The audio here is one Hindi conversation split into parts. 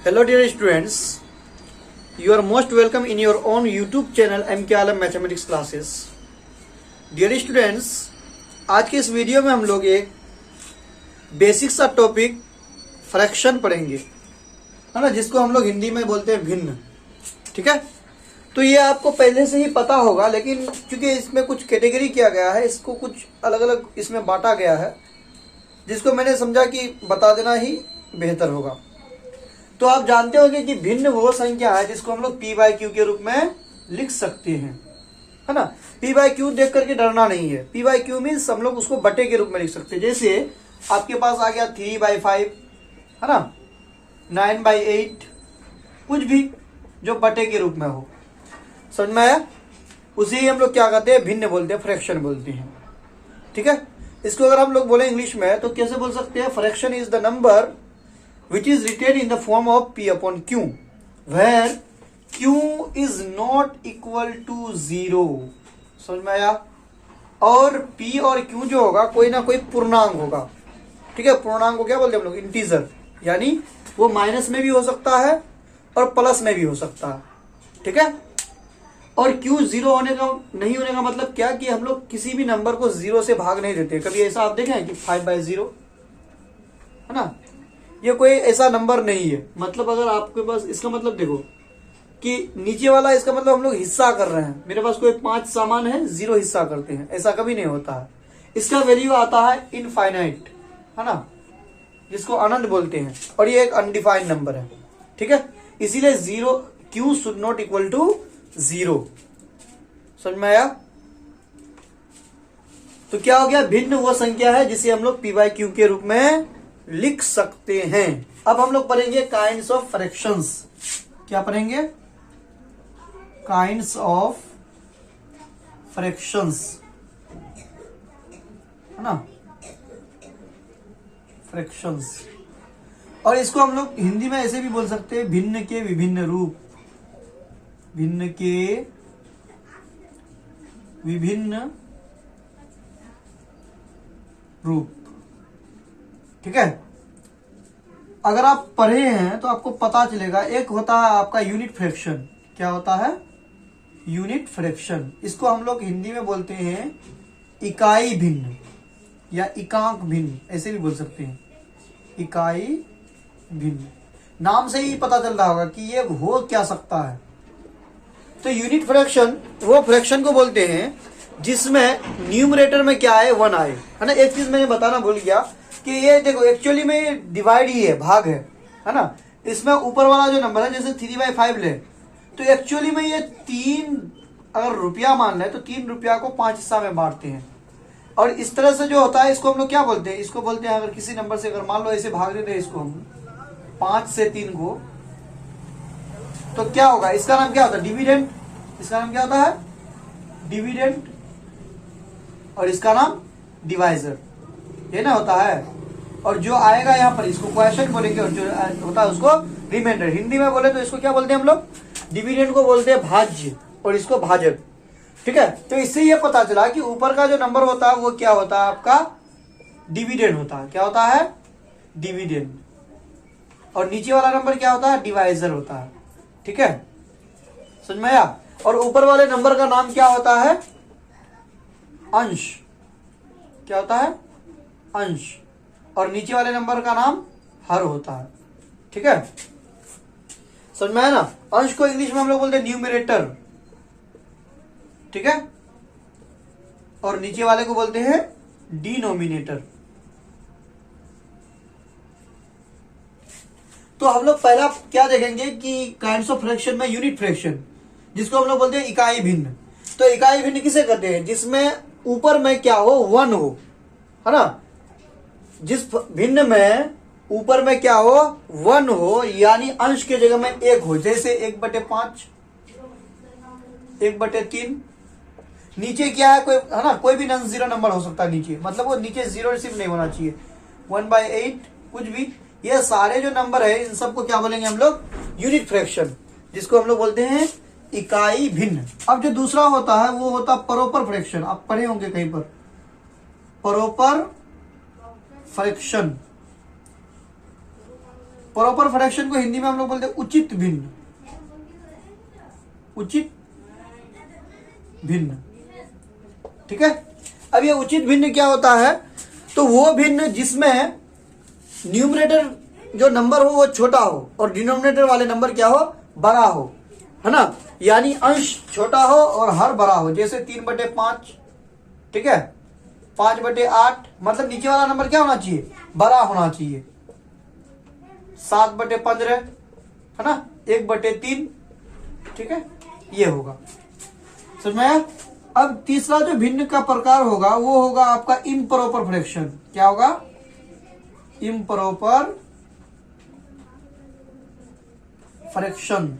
Hello dear students, you are most welcome in your own YouTube channel MK Alam Mathematics Classes. Dear students, आज के इस वीडियो में हम लोग एक बेसिक सा टॉपिक फ्रैक्शन पढ़ेंगे, है ना, जिसको हम लोग हिंदी में बोलते हैं भिन्न. ठीक है, तो ये आपको पहले से ही पता होगा, लेकिन क्योंकि इसमें कुछ कैटेगरी किया गया है, इसको कुछ अलग अलग इसमें बांटा गया है, जिसको मैंने समझा कि बता देना ही बेहतर होगा. तो आप जानते होंगे कि भिन्न वो संख्या है जिसको हम लोग p/q के रूप में लिख सकते हैं, है ना. p/q देख करके डरना नहीं है. p/q मीन्स हम लोग उसको बटे के रूप में लिख सकते हैं. जैसे आपके पास आ गया 3/5, है ना, 9/8, कुछ भी जो बटे के रूप में हो. समझ में आया? उसे हम लोग क्या कहते हैं, भिन्न बोलते हैं, फ्रैक्शन बोलते हैं. ठीक है, इसको अगर हम लोग बोले इंग्लिश में तो कैसे बोल सकते हैं, fraction is the number which is written in the form of p/q where q is not equal to 0. समझ में आया? और p और q जो होगा कोई ना कोई पूर्णांक होगा. ठीक है, पूर्णांक को क्या बोलते हैं हम लोग, इंटीजर, यानी वो माइनस में भी हो सकता है और प्लस में भी हो सकता है. ठीक है, और q जीरो होने का नहीं होने का मतलब क्या, कि हम लोग किसी भी नंबर को जीरो से भाग नहीं देते. कभी ऐसा आप देखें कि 5/0, है ना, ये कोई ऐसा नंबर नहीं है. मतलब अगर आपके पास, इसका मतलब देखो कि नीचे वाला, इसका मतलब हम लोग हिस्सा कर रहे हैं. मेरे पास कोई 5 सामान है, 0 हिस्सा करते हैं, ऐसा कभी नहीं होता है. इसका वैल्यू आता है इनफाइनाइट, है ना, जिसको अनंत बोलते हैं, और ये एक अनडिफाइंड नंबर है. ठीक है, इसीलिए zero, q should not equal to 0. समझ में आया? तो क्या हो गया, भिन्न वो संख्या है जिसे हम लोग p/q के रूप में लिख सकते हैं. अब हम लोग पढ़ेंगे काइंड्स ऑफ फ्रैक्शंस. क्या पढ़ेंगे? काइंड्स ऑफ फ्रैक्शंस, है ना, फ्रैक्शंस. और इसको हम लोग हिंदी में ऐसे भी बोल सकते हैं, भिन्न के विभिन्न रूप. भिन्न के विभिन्न रूप. ठीक है, अगर आप पढ़े हैं तो आपको पता चलेगा. एक होता है आपका यूनिट फ्रैक्शन. क्या होता है? Unit fraction. इसको हम लोग हिंदी में बोलते हैं इकाई भिन्न या इकांक भिन्न, ऐसे भी बोल सकते हैं, इकाई भिन्न. नाम से ही पता चल रहा होगा कि ये हो क्या सकता है. तो यूनिट फ्रैक्शन वो फ्रैक्शन को बोलते हैं जिसमें न्यूमरेटर में क्या है, 1 आए, है ना. एक चीज मैंने बताना भूल गया कि ये देखो एक्चुअली में ये डिवाइड ही है, भाग है ना. इसमें ऊपर वाला जो नंबर है, जैसे 3/5 ले, तो एक्चुअली में ये 3 अगर रुपया मान ले तो 3 रुपया को 5 हिस्सा में बांटते हैं. और इस तरह से जो होता है, इसको हम लोग क्या बोलते हैं, इसको बोलते हैं, अगर किसी नंबर से अगर मान लो ऐसे भाग देते हैं इसको हम 5 से 3 को, तो क्या होगा, इसका नाम क्या होता है, डिविडेंड. इसका नाम क्या होता है, डिविडेंड. और इसका नाम डिवाइजर, ये ना होता है. और जो आएगा यहाँ पर इसको क्वेश्चन बोलेंगे, और जो होता है उसको रिमाइंडर. हिंदी में बोले तो इसको क्या बोलते हैं हम लोग, डिविडेंड को बोलते हैं भाज्य, और इसको भाजक. ठीक है, तो इससे ये पता चला कि ऊपर का जो नंबर होता है वो क्या होता है, आपका डिविडेंड होता है. क्या होता है, डिविडेंड. और नीचे वाला नंबर क्या होता है, डिवाइजर होता है. ठीक है, समझ में आया? और ऊपर वाले नंबर का नाम क्या होता है, अंश. क्या होता है, अंश. और नीचे वाले नंबर का नाम हर होता है. ठीक है, समझ में आया ना. अंश को इंग्लिश में हम लोग बोलते हैं न्यूमरेटर. ठीक है, और नीचे वाले को बोलते हैं डिनोमिनेटर. तो हम लोग पहला क्या देखेंगे कि काइंड्स ऑफ फ्रैक्शन में यूनिट फ्रैक्शन, जिसको हम लोग बोलते हैं इकाई भिन्न. तो इकाई भिन्न किसे कहते हैं, जिसमें ऊपर में क्या हो, 1 हो, है ना. जिस भिन्न में ऊपर में क्या हो, 1 हो, यानी अंश के जगह में 1 हो. जैसे 1/5, 1/3. नीचे क्या है, कोई, है ना, कोई भी नॉन जीरो नंबर हो सकता है नीचे, मतलब वो नीचे जीरो सिर्फ नहीं होना चाहिए. 1/8, कुछ भी. ये सारे जो नंबर है, इन सबको क्या बोलेंगे हम लोग, यूनिट फ्रैक्शन, जिसको हम लोग बोलते हैं इकाई भिन्न. अब जो दूसरा होता है वो होता है परोपर फ्रैक्शन. आप पढ़े होंगे कहीं पर, परोपर फ्रैक्शन. प्रॉपर फ्रैक्शन को हिंदी में हम लोग बोलते हैं उचित भिन्न। उचित भिन्न, ठीक है। अब ये उचित भिन्न क्या होता है, तो वो भिन्न जिसमें न्यूमरेटर जो नंबर हो वो छोटा हो और डिनोमिनेटर वाले नंबर क्या हो, बड़ा हो, है ना। यानी अंश छोटा हो और हर बड़ा हो। जैसे 3/5, ठीक है, 5/8, मतलब नीचे वाला नंबर क्या होना चाहिए, बड़ा होना चाहिए। 7/15, है ना, 1/3, ठीक है, ये होगा। समझ में आया। अब तीसरा जो भिन्न का प्रकार होगा वो होगा आपका इम्प्रॉपर फ्रैक्शन। क्या होगा, इम्प्रॉपर फ्रैक्शन।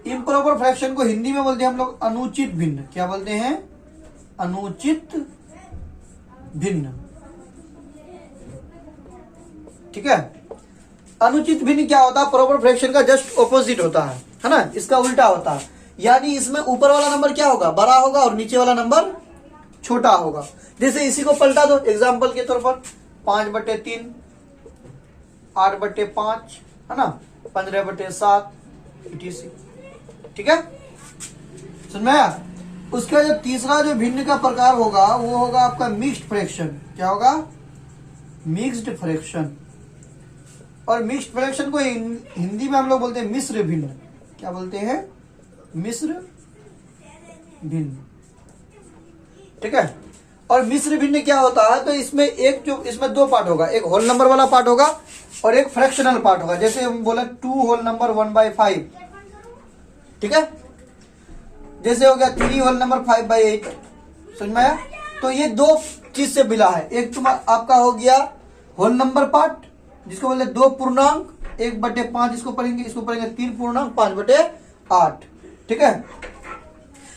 इम्प्रॉपर फ्रैक्शन को हिंदी में बोलते हैं हम लोग अनुचित भिन्न। क्या बोलते हैं, अनुचित भिन्न, ठीक है। अनुचित भिन्न क्या होता है, प्रॉपर फ्रैक्शन का जस्ट ऑपोजिट होता है ना, इसका उल्टा होता है। यानी इसमें ऊपर वाला नंबर क्या होगा, बड़ा होगा और नीचे वाला नंबर छोटा होगा। जैसे इसी को पलटा दो एग्जाम्पल के तौर पर, 5/3, 8/5, है ना, 15/7, etc, ठीक है, समझ में आया। उसका जो तीसरा जो भिन्न का प्रकार होगा वो होगा आपका मिक्स्ड फ्रैक्शन। क्या होगा, मिक्स्ड फ्रैक्शन। और मिक्स्ड फ्रैक्शन को हिंदी में हम लोग बोलते हैं मिश्र भिन्न। क्या बोलते हैं, मिश्र भिन्न, ठीक है। और मिश्र भिन्न क्या होता है, तो इसमें इसमें दो पार्ट होगा, एक होल नंबर वाला पार्ट होगा और एक फ्रैक्शनल पार्ट होगा। जैसे हम बोले 2 होल नंबर 1/5, ठीक है। जैसे हो गया 3 होल नंबर 5/8, समझ में आया। तो ये दो चीज से मिला है। एक आपका हो गया होल नंबर पार्ट जिसको बोलते 2 पूर्णांक 1/5, इसको पढ़ेंगे 3 पूर्णांक 5/8, ठीक है,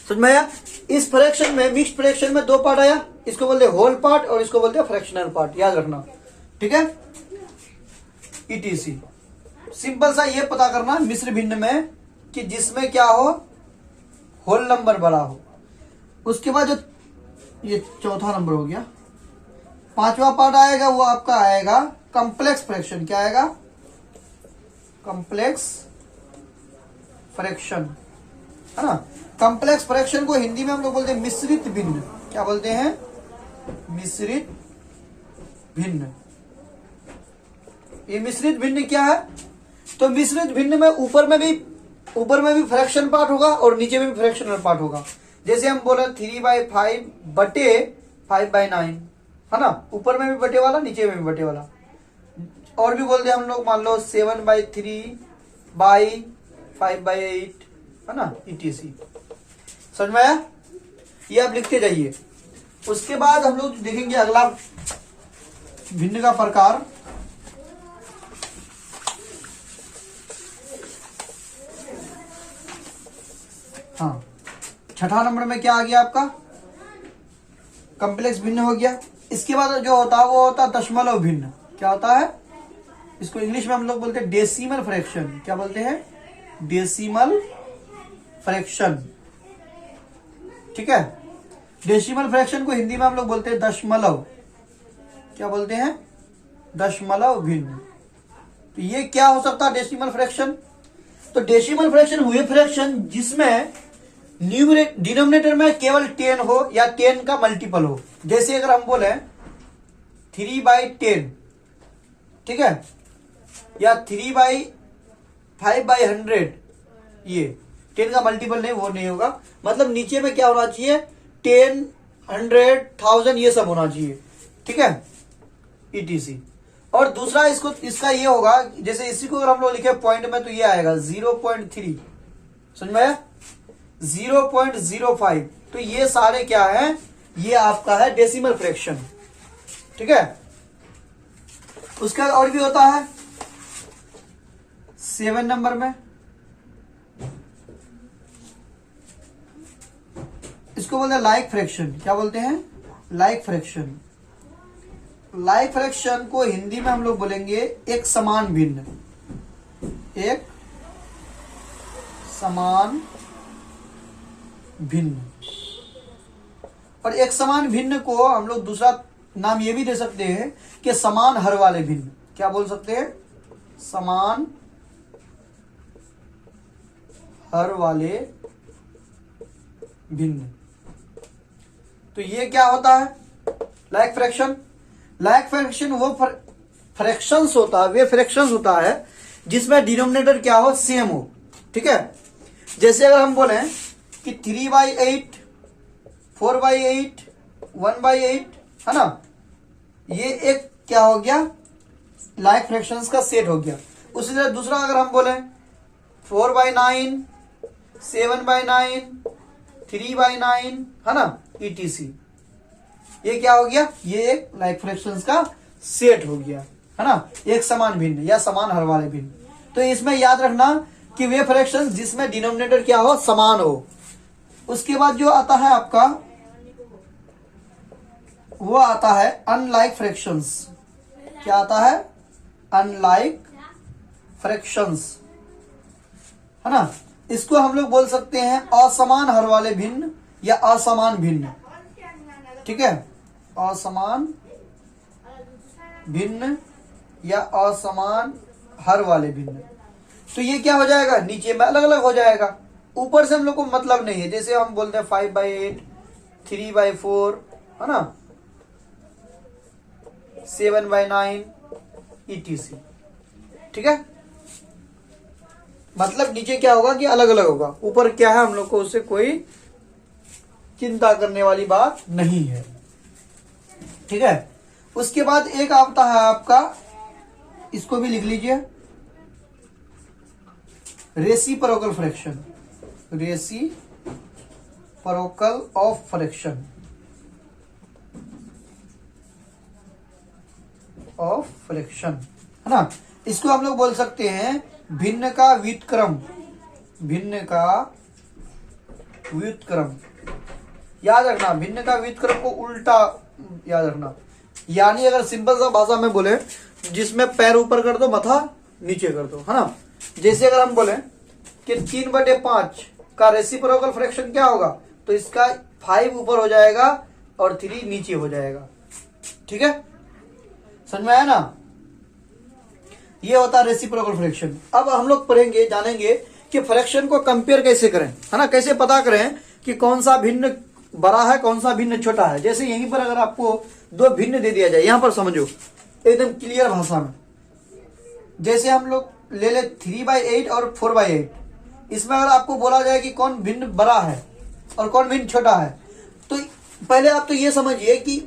समझ में आया। इस फ्रैक्शन में, मिक्स्ड फ्रैक्शन में दो पार्ट आया, इसको बोलते हैं होल पार्ट और इसको बोलते हैं फ्रैक्शनल पार्ट, याद रखना, ठीक है, etc। सिंपल सा ये पता करना मिश्र भिन्न में कि जिसमें क्या हो, होल नंबर बड़ा हो। उसके बाद जो ये चौथा नंबर हो गया, पांचवा पार्ट आएगा वो आपका आएगा कॉम्प्लेक्स फ्रैक्शन। क्या आएगा, कॉम्प्लेक्स फ्रैक्शन, है ना। कॉम्प्लेक्स फ्रैक्शन को हिंदी में हम लोग बोलते हैं मिश्रित भिन्न। क्या बोलते हैं, मिश्रित भिन्न। ये मिश्रित भिन्न क्या है, तो मिश्रित भिन्न में ऊपर में भी फ्रैक्शन पार्ट होगा और नीचे में भी फ्रैक्शनल पार्ट होगा। जैसे हम बोले 3/5 बटे 5/9, है ना, ऊपर में भी बटे वाला नीचे में भी बटे वाला। और भी बोलते हैं हम लोग, मान लो 7/3/5/8, है ना, etc। समझ में आया। ये आप लिखते जाइए। उसके बाद हम लोग देखेंगे अगला भिन्न का प्रकार, हाँ, छठा नंबर में क्या आ गया आपका, कॉम्प्लेक्स भिन्न हो गया। इसके बाद जो होता है वो होता है दशमलव भिन्न। क्या होता है, इसको इंग्लिश में हम लोग बोलते हैं डेसिमल फ्रैक्शन। क्या बोलते हैं, डेसिमल फ्रैक्शन, ठीक है। डेसिमल फ्रैक्शन को हिंदी में हम लोग बोलते हैं दशमलव। क्या बोलते हैं, दशमलव भिन्न। तो ये क्या हो सकता है डेसिमल फ्रैक्शन, तो डेसिमल फ्रैक्शन हुए फ्रैक्शन जिसमें डिनोमिनेटर में केवल 10 हो या 10 का मल्टीपल हो। जैसे अगर हम बोले 3/10, ठीक है, या 3/5/100, ये 10 का मल्टीपल नहीं, वो नहीं होगा। मतलब नीचे में क्या होना चाहिए, 10, 100, 1000 ये सब होना चाहिए, ठीक है, etc। और दूसरा इसका ये होगा, जैसे इसी को अगर हम लोग लिखे पॉइंट में तो ये आएगा 0.3, समझ में आया, 0.05। तो ये सारे क्या है, ये आपका है डेसिमल फ्रैक्शन, ठीक है। उसका और भी होता है 7 नंबर में, इसको बोलते हैं लाइक फ्रैक्शन। क्या बोलते हैं, लाइक फ्रैक्शन। लाइक फ्रैक्शन को हिंदी में हम लोग बोलेंगे एक समान भिन्न। एक समान भिन्न। और एक समान भिन्न को हम लोग दूसरा नाम ये भी दे सकते हैं कि समान हर वाले भिन्न। क्या बोल सकते हैं, समान हर वाले भिन्न। तो ये क्या होता है? Like fraction. लाइक फ्रैक्शन वो फ्रैक्शंस होता है, वे फ्रैक्शंस होता है जिसमें डिनोमिनेटर क्या हो? सेम हो। ठीक है, जैसे अगर हम बोले कि 3/8, 4/8, 1/8, है ना, ये एक क्या हो गया? लाइक फ्रैक्शंस का सेट हो गया। उसी तरह दूसरा अगर हम बोले 4/9, 7/9, 3/9, है ना, ETC, ये क्या हो गया? ये एक लाइक फ्रैक्शंस का सेट हो गया, है ना, एक समान भिन्न या समान हर वाले भिन्न। तो इसमें याद रखना कि वे फ्रैक्शंस जिसमें डिनोमिनेटर क्या हो? समान हो। उसके बाद जो आता है आपका, वो आता है अनलाइक फ्रैक्शंस। क्या आता है? अनलाइक फ्रैक्शंस, है ना। इसको हम लोग बोल सकते हैं असमान हर वाले भिन्न या असमान भिन्न। ठीक है, असमान भिन्न या असमान हर वाले भिन्न। तो ये क्या हो जाएगा? नीचे में अलग अलग हो जाएगा, ऊपर से हम लोग को मतलब नहीं है। जैसे हम बोलते हैं 5/8, 3/4, है ना, 7/9, ETC। ठीक है, मतलब नीचे क्या होगा कि अलग अलग होगा, ऊपर क्या है हम लोग को उससे कोई चिंता करने वाली बात नहीं है। ठीक है, उसके बाद एक आता है आपका, इसको भी लिख लीजिए, reciprocal fraction. Reciprocal of fraction of fraction, है ना। इसको हम लोग बोल सकते हैं भिन्न का व्युत्क्रम। भिन्न का व्युत्क्रम, याद रखना, भिन्न का व्युत्क्रम को उल्टा याद रखना। यानी अगर सिंपल सा भाषा में बोले, जिसमें पैर ऊपर कर दो, माथा नीचे कर दो, है ना। जैसे अगर हम बोले कि 3/5 का रेसिप्रोकल फ्रैक्शन क्या होगा? तो इसका 5 ऊपर हो जाएगा और 3 नीचे हो जाएगा। ठीक है, समझ में आया ना। ये होता है रेसिप्रोकल फ्रैक्शन। अब हम लोग पढ़ेंगे, जानेंगे कि फ्रैक्शन को कंपेयर कैसे करें, है ना, कैसे पता करें कि कौन सा भिन्न बड़ा है, कौन सा भिन्न छोटा है। जैसे यहीं पर अगर आपको दो भिन्न दे दिया जाए, यहां पर समझो एकदम क्लियर भाषा में। जैसे हम लोग ले ले 3/8 और 4/8, इसमें अगर आपको बोला जाए कि कौन भिन्न बड़ा है और कौन भिन्न छोटा है, तो पहले आप तो ये समझिए कि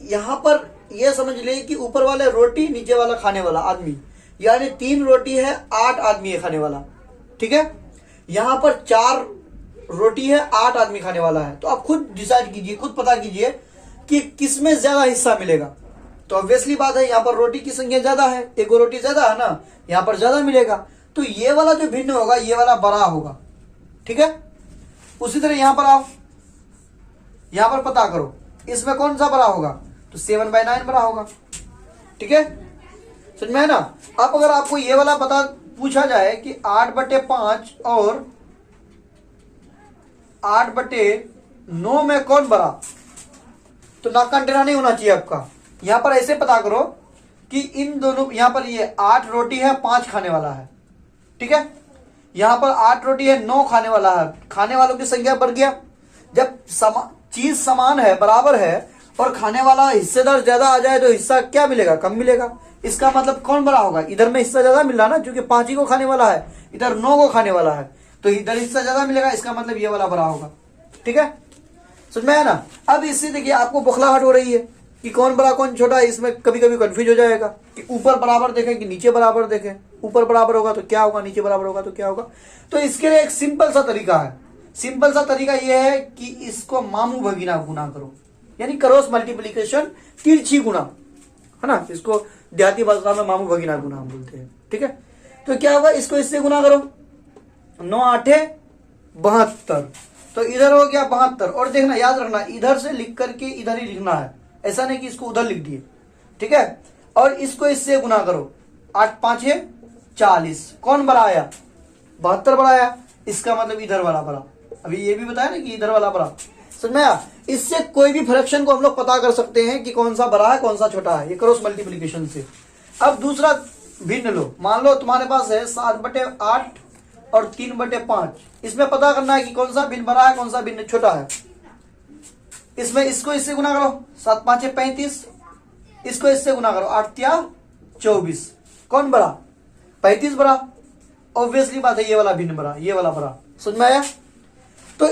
यहां पर ये समझ ले कि ऊपर वाले रोटी, नीचे वाला खाने वाला आदमी, यानी 3 रोटी है, 8 आदमी है खाने वाला। ठीक है, यहां पर 4 रोटी है, 8 आदमी खाने वाला है। तो आप खुद डिसाइड कीजिए, खुद पता कीजिए कि किसमें ज्यादा हिस्सा मिलेगा। तो ऑब्वियसली बात है, यहाँ पर रोटी की संख्या ज्यादा है, एक रोटी ज्यादा है ना, यहाँ पर ज्यादा मिलेगा। तो ये वाला जो भिन्न होगा, ये वाला बड़ा होगा। ठीक है, उसी तरह यहां पर आओ, यहां पर पता करो इसमें कौन सा बड़ा होगा, तो 7/9 बड़ा होगा। ठीक है, समझ में है ना। अब अगर आपको ये वाला पता पूछा जाए कि 8/5 और 8/9 में कौन बड़ा, तो नाक का टेढ़ा नहीं होना चाहिए आपका। यहां पर ऐसे पता करो कि इन दोनों, यहां पर ये 8 रोटी है, 5 खाने वाला है। ठीक है, यहां पर 8 रोटी है, 9 खाने वाला है। खाने वालों की संख्या बढ़ गया। जब चीज समान है, बराबर है, और खाने वाला हिस्सेदार ज्यादा आ जाए तो हिस्सा क्या मिलेगा? कम मिलेगा। इसका मतलब कौन बड़ा होगा? इधर में हिस्सा ज्यादा मिल रहा ना, क्योंकि 5 ही को खाने वाला है, इधर 9 को खाने वाला है, तो इधर हिस्सा ज्यादा मिलेगा। इसका मतलब ये वाला बड़ा होगा। ठीक है, समझ में आया ना। अब इससे देखिए आपको बौखलाहट हो रही है कि कौन बड़ा कौन छोटा है। इसमें कभी कभी कंफ्यूज हो जाएगा कि ऊपर बराबर देखें कि नीचे बराबर देखें। ऊपर बराबर होगा तो क्या होगा, नीचे बराबर होगा तो क्या होगा। तो इसके लिए एक सिंपल सा तरीका है। सिंपल सा तरीका यह है कि इसको मामू भगीना गुना करो, यानी क्रॉस मल्टीप्लीकेशन, तिरछी गुणा, है ना। इसको देहाती भाषा में मामू भगीना गुना हम बोलते हैं। ठीक है, तो क्या होगा, इसको इससे गुना करो, 9 8 72, तो इधर हो गया 72। और देखना, याद रखना, इधर से लिख करके इधर ही लिखना है, ऐसा नहीं कि इसको उधर लिख दिए। ठीक है, और इसको इससे गुना करो, 8 5 40। कौन बड़ा आया? 72 बड़ा आया। इसका मतलब इधर वाला बड़ा। अभी ये भी बताया ना कि इधर वाला बड़ा। समझ में आया। इससे कोई भी फ्रैक्शन को हम लोग पता कर सकते हैं कि कौन सा बड़ा है, कौन सा छोटा है, ये क्रॉस मल्टीप्लीकेशन से। अब दूसरा भिन्न लो। मान लो तुम्हारे पास है 7/8 और 3/5। इसमें पता करना है कि कौन सा भिन्न बड़ा है, कौन सा भिन्न छोटा है। इसमें इसको इससे गुना करो, 7×5 = 35। इसको इससे गुना करो, 8×3 = 24। कौन बड़ा? 35 बड़ा। ऑब्वियसली बात है, ये वाला भिन्न बड़ा, ये वाला बड़ा। समझ में आया? तो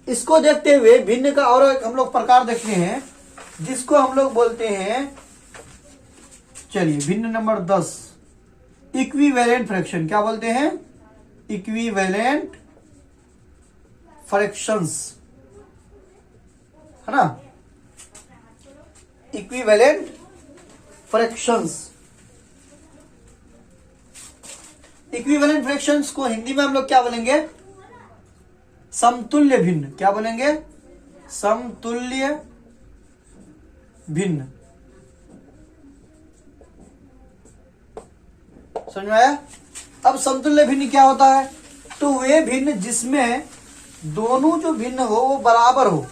इसको देखते हुए भिन्न का और एक हम लोग प्रकार देखते हैं, जिसको हम लोग बोलते हैं, चलिए भिन्न नंबर 10, इक्विवेलेंट फ्रैक्शन। क्या बोलते हैं? इक्विवेलेंट फ्रैक्शंस, है ना? Equivalent fractions. इक्विवेलेंट फ्रैक्शंस को हिंदी में हम लोग क्या बोलेंगे? समतुल्य भिन्न। क्या बोलेंगे? समतुल्य भिन्न। समझ में आया? अब समतुल्य भिन्न क्या होता है? तो वे भिन्न जिसमें दोनों जो भिन्न हो वो बराबर हो।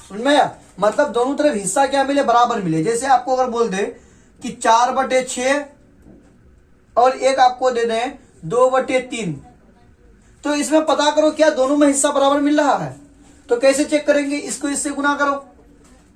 समझ में आया? मतलब दोनों तरफ हिस्सा क्या मिले? बराबर मिले। जैसे आपको अगर बोल दे कि 4/6 और एक आपको दे दें 2/3, तो इसमें पता करो क्या दोनों में हिस्सा बराबर मिल रहा है। तो कैसे चेक करेंगे? इसको इससे गुना करो,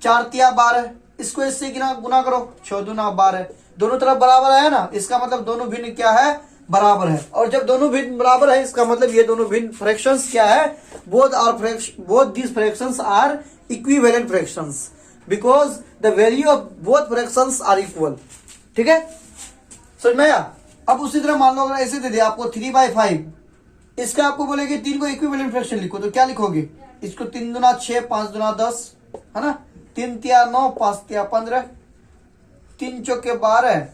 4×3 = 12। इसको इससे गुना करो, 6×2 = 12। दोनों तरफ बराबर आया ना, इसका मतलब दोनों भिन्न क्या है? बराबर है। और जब दोनों भिन्न बराबर है, इसका मतलब ये दोनों भिन्न फ्रैक्शंस क्या है? Both these fractions are equivalent fractions because the value of both fractions are equal. ठीक है, समझ में आया? अब उसी तरह मान लो अगर ऐसे दे दिया आपको 3/5, इसका आपको बोलेगे 3 को इक्विवेलेंट फ्रैक्शन लिखो, तो क्या लिखोगे? इसको 3 दूना 6, 5 दूना 10, है ना? 3 तिया 9, 5 तिया 15, 3 चौके 12,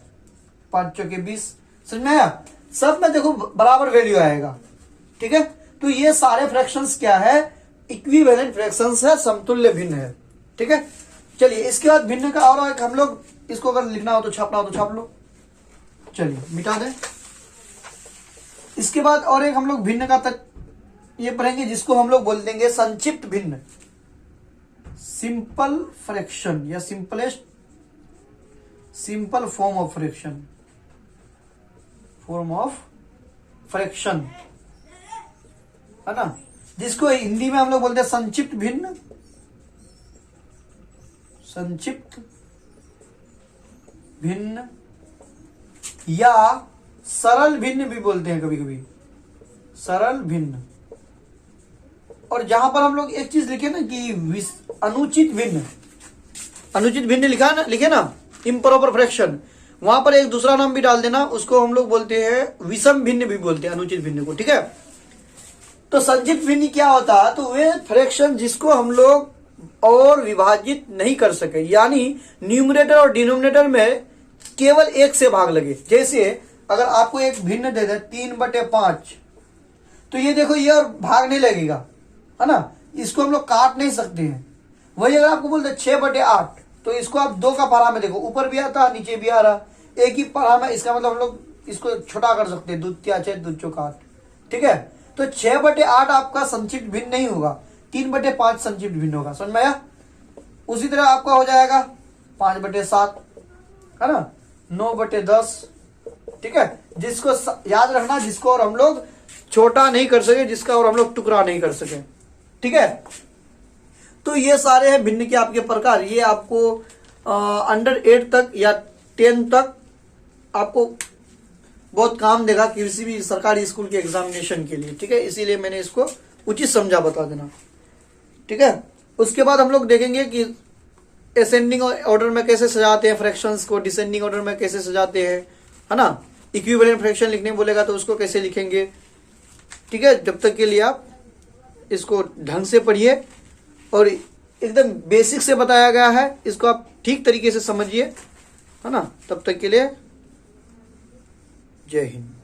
5 चौके 20। समझ में आया? सब में देखो बराबर वैल्यू आएगा। ठीक है, तो ये सारे फ्रैक्शंस क्या है? इक्विवेलेंट फ्रैक्शंस है, समतुल्य भिन्न है। ठीक है, चलिए इसके बाद भिन्न का और एक हम लोग इसको अगर लिखना हो तो छापना हो तो छाप लो। चलिए मिटा दें। इसके बाद और एक हम लोग भिन्न का तक ये पढ़ेंगे, जिसको हम लोग बोल देंगे संक्षिप्त भिन्न, सिंपल फ्रैक्शन या सिंपल फॉर्म ऑफ फ्रैक्शन, है ना? जिसको हिंदी में हम लोग बोलते हैं संक्षिप्त भिन्न या सरल भिन्न भी बोलते हैं कभी कभी, सरल भिन्न। और जहां पर हम लोग एक चीज लिखे ना कि अनुचित भिन्न लिखे ना, इम्प्रॉपर फ्रैक्शन, वहां पर एक दूसरा नाम भी डाल देना, उसको हम लोग बोलते हैं विषम भिन्न भी बोलते हैं, अनुचित भिन्न को। ठीक है, तो संक्षिप्त भिन्न क्या होता है? तो वे फ्रैक्शन जिसको हम लोग और विभाजित नहीं कर सके, यानी न्यूमरेटर और डिनोमिनेटर में केवल एक से भाग लगे। जैसे अगर आपको एक भिन्न दे दे 3/5, तो ये देखो ये और भाग नहीं लगेगा, है ना? इसको हम लोग काट नहीं सकते हैं। वही अगर आपको बोलते 6/8, तो इसको आप 2 का पारा में देखो, ऊपर भी आता है नीचे भी आ रहा, एक ही पारा में। इसका मतलब हम लोग इसको छोटा कर सकते हैं, 2×6 2×8। ठीक है, तो 6/8 आपका संक्षिप्त भिन्न नहीं होगा, 3/5 संक्षिप्त भिन्न होगा। समझ में आया? उसी तरह आपका हो जाएगा 5/7, है ना? 9/10। ठीक है, जिसको याद रखना, जिसको और हम लोग छोटा नहीं कर सके, जिसका और हम लोग टुकड़ा नहीं कर सके। ठीक है, तो ये सारे हैं भिन्न के आपके प्रकार। ये आपको अंडर 8 तक या 10 तक आपको बहुत काम देगा किसी भी सरकारी स्कूल के एग्जामिनेशन के लिए। ठीक है, इसीलिए मैंने इसको उचित समझा बता देना। ठीक है, उसके बाद हम लोग देखेंगे कि असेंडिंग ऑर्डर में कैसे सजाते हैं फ्रैक्शंस को, डिसेंडिंग ऑर्डर में कैसे सजाते हैं, है ना? इक्विवेलेंट फ्रैक्शन लिखने बोलेगा तो उसको कैसे लिखेंगे। ठीक है, जब तक के लिए आप इसको ढंग से पढ़िए और एकदम बेसिक से बताया गया है, इसको आप ठीक तरीके से समझिए, है ना? तब तक के लिए जय हिंद।